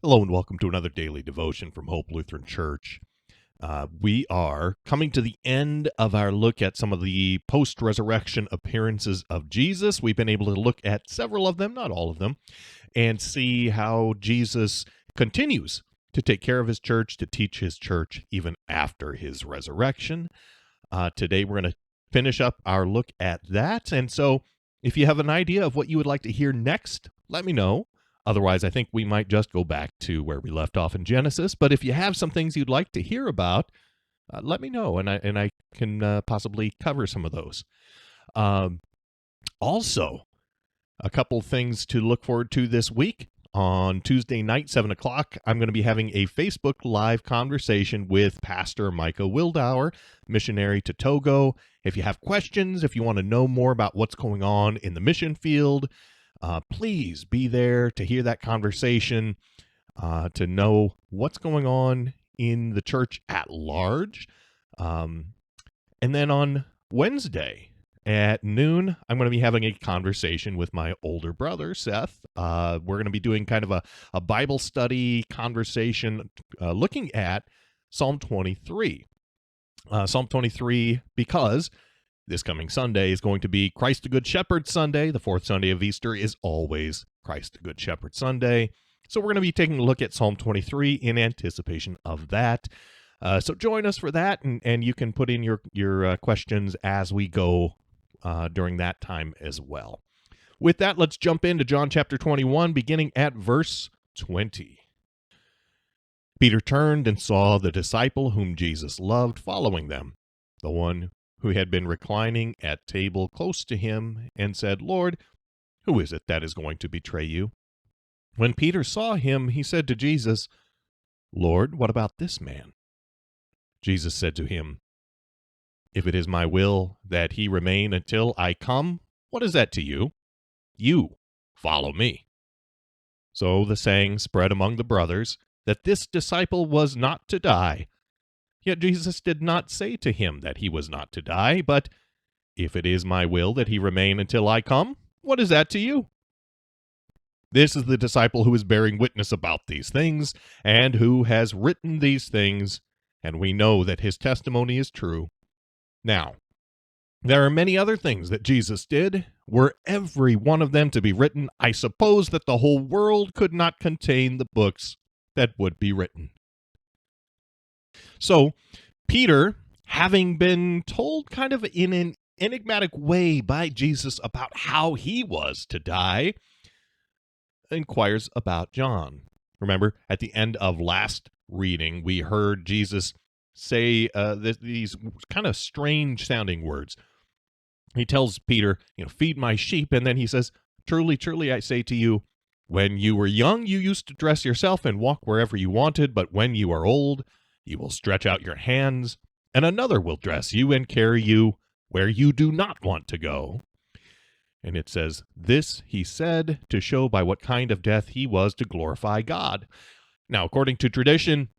Hello and welcome to another daily devotion from Hope Lutheran Church. We are coming to the end of our look at some of the post resurrection appearances of Jesus. We've been able to look at several of them, not all of them, and see how Jesus continues to take care of his church, to teach his church even after his resurrection. Today we're going to finish up our look at that. And so if you have an idea of what you would like to hear next, let me know. Otherwise, I think we might just go back to where we left off in Genesis. But if you have some things you'd like to hear about, let me know, and I can possibly cover some of those. Also, a couple things to look forward to this week. On Tuesday night, 7 o'clock, I'm going to be having a Facebook Live conversation with Pastor Micah Wildauer, missionary to Togo. If you have questions, if you want to know more about what's going on in the mission field, please be there to hear that conversation, to know what's going on in the church at large. And then on Wednesday at noon, I'm going to be having a conversation with my older brother, Seth. We're going to be doing kind of a Bible study conversation looking at Psalm 23. Psalm 23, because this coming Sunday is going to be Christ the Good Shepherd Sunday. The fourth Sunday of Easter is always Christ the Good Shepherd Sunday. So we're going to be taking a look at Psalm 23 in anticipation of that. So join us for that, and you can put in your questions as we go during that time as well. With that, let's jump into John chapter 21, beginning at verse 20. Peter turned and saw the disciple whom Jesus loved following them, the one who had been reclining at table close to him, and said, "Lord, who is it that is going to betray you?" When Peter saw him, he said to Jesus, "Lord, what about this man?" Jesus said to him, "If it is my will that he remain until I come, what is that to you? You follow me." So the saying spread among the brothers that this disciple was not to die. Yet Jesus did not say to him that he was not to die, but, "If it is my will that he remain until I come, what is that to you?" This is the disciple who is bearing witness about these things, and who has written these things, and we know that his testimony is true. Now, there are many other things that Jesus did. Were every one of them to be written, I suppose that the whole world could not contain the books that would be written. So, Peter, having been told kind of in an enigmatic way by Jesus about how he was to die, inquires about John. Remember, at the end of last reading, we heard Jesus say these kind of strange sounding words. He tells Peter, feed my sheep, and then he says, "Truly, truly, I say to you, when you were young, you used to dress yourself and walk wherever you wanted, but when you are old, you will stretch out your hands, and another will dress you and carry you where you do not want to go." And it says, "This he said to show by what kind of death he was to glorify God." Now, according to tradition,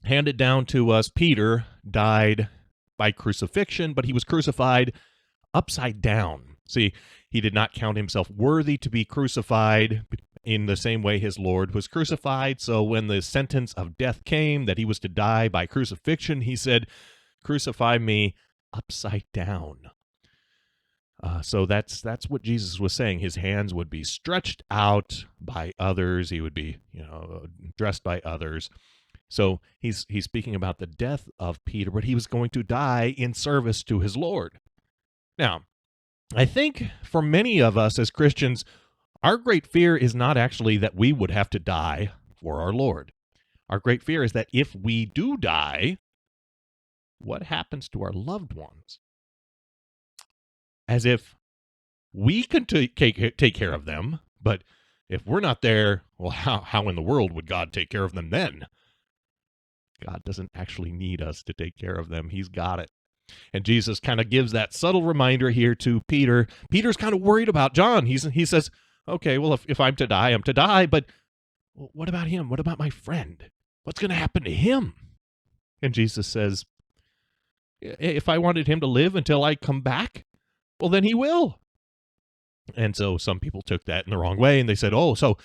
handed down to us, Peter died by crucifixion, but he was crucified upside down. See, he did not count himself worthy to be crucified in the same way his Lord was crucified. So when the sentence of death came, that he was to die by crucifixion, he said, "Crucify me upside down." So that's what Jesus was saying. His hands would be stretched out by others. He would be, dressed by others. So he's speaking about the death of Peter, but he was going to die in service to his Lord. Now, I think for many of us as Christians, our great fear is not actually that we would have to die for our Lord. Our great fear is that if we do die, what happens to our loved ones? As if we can take care of them, but if we're not there, well, how in the world would God take care of them then? God doesn't actually need us to take care of them. He's got it. And Jesus kind of gives that subtle reminder here to Peter. Peter's kind of worried about John. He says, "Okay, well, if I'm to die, I'm to die, but what about him? What about my friend? What's going to happen to him?" And Jesus says, "If I wanted him to live until I come back, well, then he will." And so some people took that in the wrong way, and they said, "Oh, so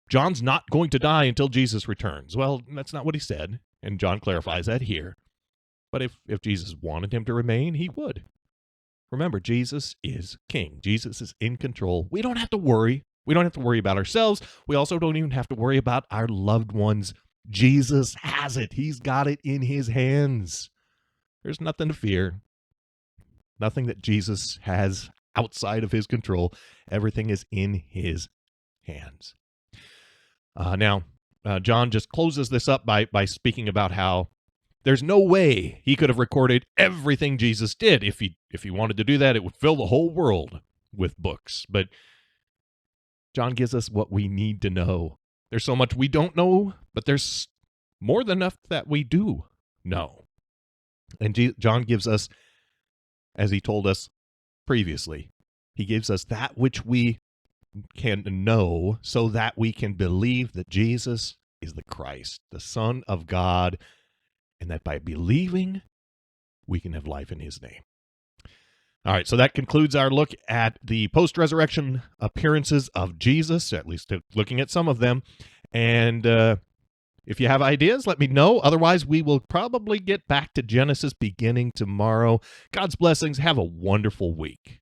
John's not going to die until Jesus returns. Well, that's not what he said, and John clarifies that here. But if Jesus wanted him to remain, he would. Remember, Jesus is king. Jesus is in control. We don't have to worry. We don't have to worry about ourselves. We also don't even have to worry about our loved ones. Jesus has it. He's got it in his hands. There's nothing to fear. Nothing that Jesus has outside of his control. Everything is in his hands. Now, John just closes this up by speaking about how there's no way he could have recorded everything Jesus did. If he wanted to do that, it would fill the whole world with books. But John gives us what we need to know. There's so much we don't know, but there's more than enough that we do know. And John gives us, as he told us previously, he gives us that which we can know so that we can believe that Jesus is the Christ, the Son of God, and that by believing, we can have life in his name. All right, so that concludes our look at the post-resurrection appearances of Jesus, at least looking at some of them. And if you have ideas, let me know. Otherwise, we will probably get back to Genesis beginning tomorrow. God's blessings. Have a wonderful week.